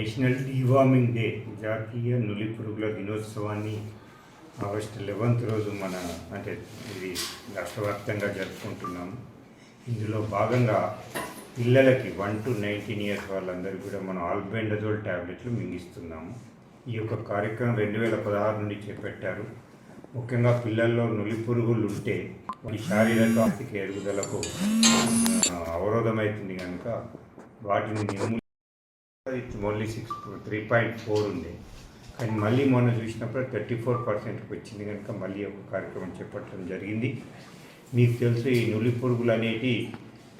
National deworming day జాతీయ నులి పురుగుల దినోత్సవాన్ని ఆగస్టు 11th రోజు ఇది రాష్ట్రవ్యాప్తంగా జరుపుకుంటున్నాము. ఇందులో భాగంగా పిల్లలకి 1 to 19 years వాళ్ళందరికీ కూడా మనం ఆల్బెండజోల్ ట్యాబ్లెట్లు మింగిస్తున్నాము. ఈ యొక్క కార్యక్రమం 2016 నుండి చేపట్టారు. ముఖ్యంగా పిల్లల్లో నులి పురుగులు ఉంటే వాటి శారీరక ఆర్థిక ఎదుగుదలకు అవరోధమవుతుంది కనుక వాటిని ఓన్లీ 3.4 ఉంది. కానీ మళ్ళీ మొన్న చూసినప్పుడు 34% వచ్చింది కనుక మళ్ళీ ఒక కార్యక్రమం చేపట్టడం జరిగింది. మీకు తెలుసు, ఈ నులి పురుగులు అనేటి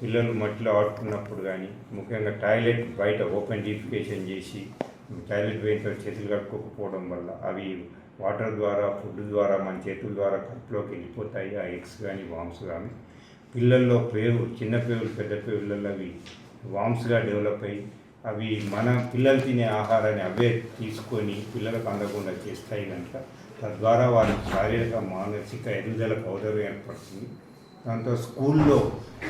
పిల్లలు మట్టిలో ఆడుకున్నప్పుడు కానీ, ముఖ్యంగా టాయిలెట్ బయట ఓపెన్ డిఫికేషన్ చేసి టాయిలెట్ బయట చేతులు కట్టుకోకపోవడం వల్ల అవి వాటర్ ద్వారా, ఫుడ్ ద్వారా, మన చేతుల ద్వారా కడుపులోకి వెళ్ళిపోతాయి. ఆ ఎగ్స్ కానీ వామ్స్ కానీ పిల్లల్లో చిన్న పేగులు పెద్ద పేగులలో అవి వామ్స్గా డెవలప్ అయ్యి అవి మన పిల్లలు తినే ఆహారాన్ని అవే తీసుకొని పిల్లలకు అందకుండా చేస్తాయి కనుక తద్వారా వారి శారీరక మానసిక ఎదుగుదలకు అవసరం ఏర్పడుతుంది. దాంతో స్కూల్లో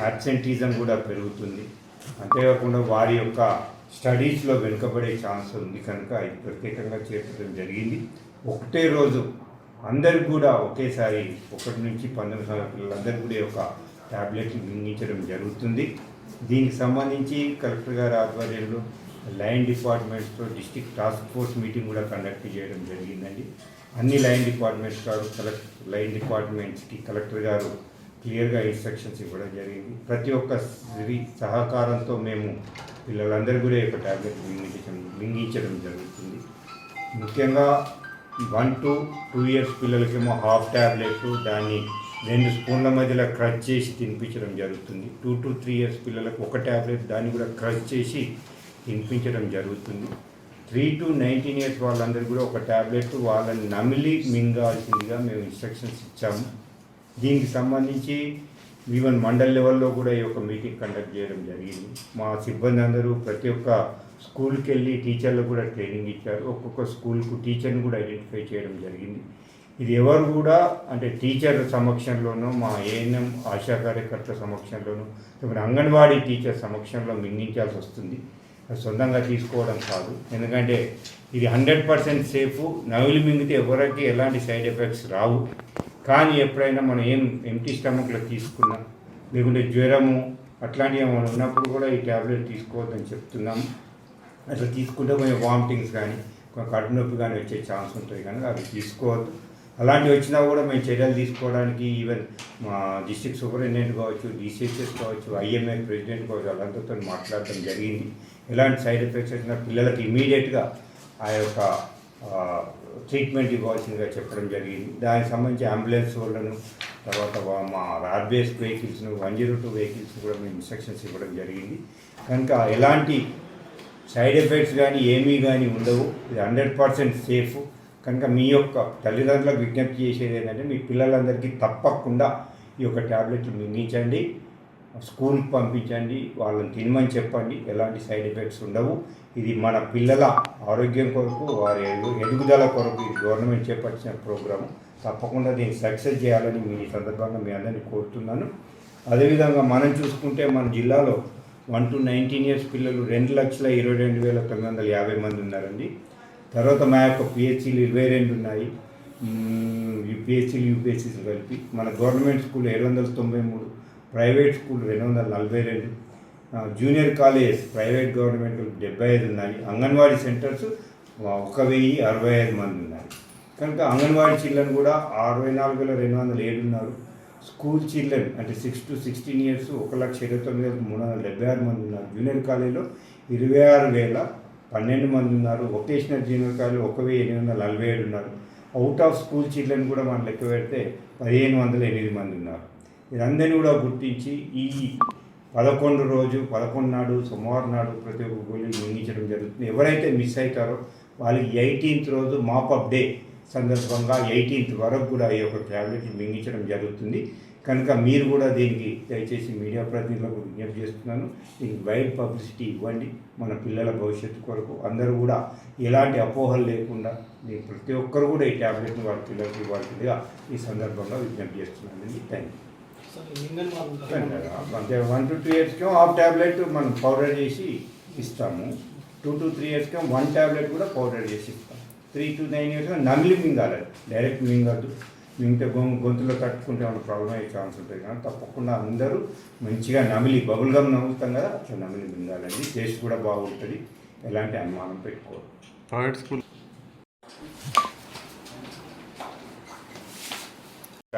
యాబ్సెంటీజం కూడా పెరుగుతుంది. అంతేకాకుండా వారి యొక్క స్టడీస్లో వెనుకబడే ఛాన్స్ ఉంది కనుక ఇది ప్రత్యేకంగా చేర్చడం జరిగింది. ఒకటే రోజు అందరికి కూడా ఒకేసారి 1 నుంచి 19 సంవత్సరాల పిల్లలందరికీ కూడా ఒక ట్యాబ్లెట్లు మింగించడం జరుగుతుంది. దీనికి సంబంధించి కలెక్టర్ గారి ఆధ్వర్యంలో లైన్ డిపార్ట్మెంట్స్తో డిస్ట్రిక్ట్ టాస్క్ ఫోర్స్ మీటింగ్ కూడా కండక్ట్ చేయడం జరిగిందండి. అన్ని లైన్ డిపార్ట్మెంట్స్కి కలెక్టర్ గారు క్లియర్గా ఇన్స్ట్రక్షన్స్ ఇవ్వడం జరిగింది. ప్రతి ఒక్క సహకారంతో మేము పిల్లలందరూ కూడా ఒక ట్యాబ్లెట్ మింగించడం జరుగుతుంది. ముఖ్యంగా 1 to 2 years పిల్లలకేమో హాఫ్ ట్యాబ్లెట్ దాన్ని 2 స్పూన్ల మధ్యలో క్రష్ చేసి తినిపించడం జరుగుతుంది. 2 to 3 years పిల్లలకు ఒక ట్యాబ్లెట్ దాన్ని కూడా క్రష్ చేసి తినిపించడం జరుగుతుంది. 3 to 19 years వాళ్ళందరూ కూడా ఒక ట్యాబ్లెట్ వాళ్ళని నమిలి మింగాల్సిందిగా మేము ఇన్స్ట్రక్షన్స్ ఇచ్చాము. దీనికి సంబంధించి ఈవెన్ మండల్ లెవెల్లో కూడా ఈ యొక్క మీటింగ్ కండక్ట్ చేయడం జరిగింది. మా సిబ్బంది అందరూ ప్రతి ఒక్క స్కూల్కి వెళ్ళి టీచర్లకు కూడా ట్రైనింగ్ ఇచ్చారు. ఒక్కొక్క స్కూల్కు టీచర్ని కూడా ఐడెంటిఫై చేయడం జరిగింది. ఇది ఎవరు కూడా టీచర్ సమక్షంలోనూ, మా ఏఎన్ఎం ఆశా కార్యకర్తల సమక్షంలోనూ, ఇప్పుడు అంగన్వాడీ టీచర్ సమక్షంలో మింగించాల్సి వస్తుంది. అది సొంతంగా తీసుకోవడం కాదు. ఎందుకంటే ఇది 100% సేఫ్. నవిలి మింగితే ఎవరికి ఎలాంటి సైడ్ ఎఫెక్ట్స్ రావు. కానీ ఎప్పుడైనా మనం ఎంటీ స్టమక్లో తీసుకున్నా, లేకుంటే జ్వరము అట్లాంటివి ఏమైనా ఉన్నప్పుడు కూడా ఈ ట్యాబ్లెట్ తీసుకోవద్దని చెప్తున్నాము. అట్లా తీసుకుంటే మేము వామిటింగ్స్ కానీ కడుపు నొప్పి కానీ వచ్చే ఛాన్స్ ఉంటుంది కనుక అవి తీసుకోవద్దు. అలాంటివి వచ్చినా కూడా మేము చర్యలు తీసుకోవడానికి ఈవెన్ మా డిస్ట్రిక్ట్ సూపరింటెండెంట్ కావచ్చు, డిసిహెచ్ఎస్ కావచ్చు, ఐఎంఏ ప్రెసిడెంట్ కావచ్చు, వాళ్ళందరితో మాట్లాడటం జరిగింది. ఎలాంటి సైడ్ ఎఫెక్ట్స్ వచ్చినా పిల్లలకి ఇమీడియట్గా ఆ యొక్క ట్రీట్మెంట్ ఇవ్వాల్సిందిగా చెప్పడం జరిగింది. దానికి సంబంధించి అంబులెన్స్ వాళ్ళను, తర్వాత మా రాడ్బేస్ వెహికల్స్ను, 102 వెహికల్స్ కూడా మేము ఇన్స్ట్రక్షన్స్ ఇవ్వడం జరిగింది. కనుక ఎలాంటి సైడ్ ఎఫెక్ట్స్ కానీ ఏమీ కానీ ఉండవు. ఇది 100% సేఫ్. కనుక మీ యొక్క తల్లిదండ్రులకు విజ్ఞప్తి చేసేది ఏంటంటే మీ పిల్లలందరికీ తప్పకుండా ఈ యొక్క ట్యాబ్లెట్లు మింగించండి, స్కూల్కి పంపించండి, వాళ్ళని తినమని చెప్పండి. ఎలాంటి సైడ్ ఎఫెక్ట్స్ ఉండవు. ఇది మన పిల్లల ఆరోగ్యం కొరకు, వారి ఎదుగుదల కొరకు ఇది గవర్నమెంట్ చేపట్టిన ప్రోగ్రాము. తప్పకుండా దీన్ని సక్సెస్ చేయాలని మీ సందర్భంగా మీ అందరినీ కోరుతున్నాను. అదేవిధంగా మనం చూసుకుంటే మన జిల్లాలో 1 to 19 years పిల్లలు 2,22,950 మంది ఉన్నారండి. తర్వాత మా యొక్క పిహెచ్సీలు 22 ఉన్నాయి. యూపీఎస్సీలు కలిపి మన government school 793, private school 242, junior college private government 75 ఉన్నాయి. అంగన్వాడీ సెంటర్స్ 1,065 మంది ఉన్నాయి. కనుక అంగన్వాడీ చిల్డ్రన్ కూడా 64,207 ఉన్నారు. స్కూల్ చిల్డ్రన్ అంటే 6 to 16 years 1,29,376 మంది ఉన్నారు. జూనియర్ కాలేజీలో 26,012 మంది ఉన్నారు. వొకేషనల్ జూనియర్ కాలేజీలో 1,847 ఉన్నారు. అవుట్ ఆఫ్ స్కూల్ చిల్డ్రన్ కూడా మనం లెక్క పెడితే 1,508 మంది ఉన్నారు. ఇదందరినీ కూడా గుర్తించి ఈ 11 నాడు సోమవారం నాడు ప్రతి ఒక్క గోళీ మింగించడం జరుగుతుంది. ఎవరైతే మిస్ అవుతారో వాళ్ళకి 18th రోజు మాపప్ డే సందర్భంగా 18th వరకు కూడా ఈ యొక్క ట్యాబ్లెట్లు మింగించడం జరుగుతుంది. కనుక మీరు కూడా దీనికి దయచేసి మీడియా ప్రతినిధులకు విజ్ఞప్తి చేస్తున్నాను. దీనికి వైడ్ పబ్లిసిటీ ఇవ్వండి. మన పిల్లల భవిష్యత్తు కొరకు అందరూ కూడా ఎలాంటి అపోహలు లేకుండా ప్రతి ఒక్కరు కూడా ఈ ట్యాబ్లెట్ని వాళ్ళ పిల్లలకి ఇవ్వాల్సిందిగా ఈ సందర్భంగా విజ్ఞప్తి చేస్తున్నానండి. Thank you. అంటే 1 to 2 yearsకి హాఫ్ ట్యాబ్లెట్ మనం పౌడర్ చేసి ఇస్తాము. 2 to 3 ఇయర్స్కి 1 ట్యాబ్లెట్ కూడా పౌడర్ చేసి ఇస్తాం. 3 to 9 ఇయర్స్ నమిలి మింగాలి, డైరెక్ట్ మింగద్దు. మింగితే గొంతులో తట్టుకుంటే ఏమైనా ప్రాబ్లం అయ్యే ఛాన్స్ ఉంటుంది. కానీ తప్పకుండా అందరూ మంచిగా నమిలి బబుల్ గమ్ నవ్వుతాం కదా, అట్లా నమిలి మింగాలండి. టేస్ట్ కూడా బాగుంటుంది, ఎలాంటి అనుమానం పెట్టుకోరు. Private school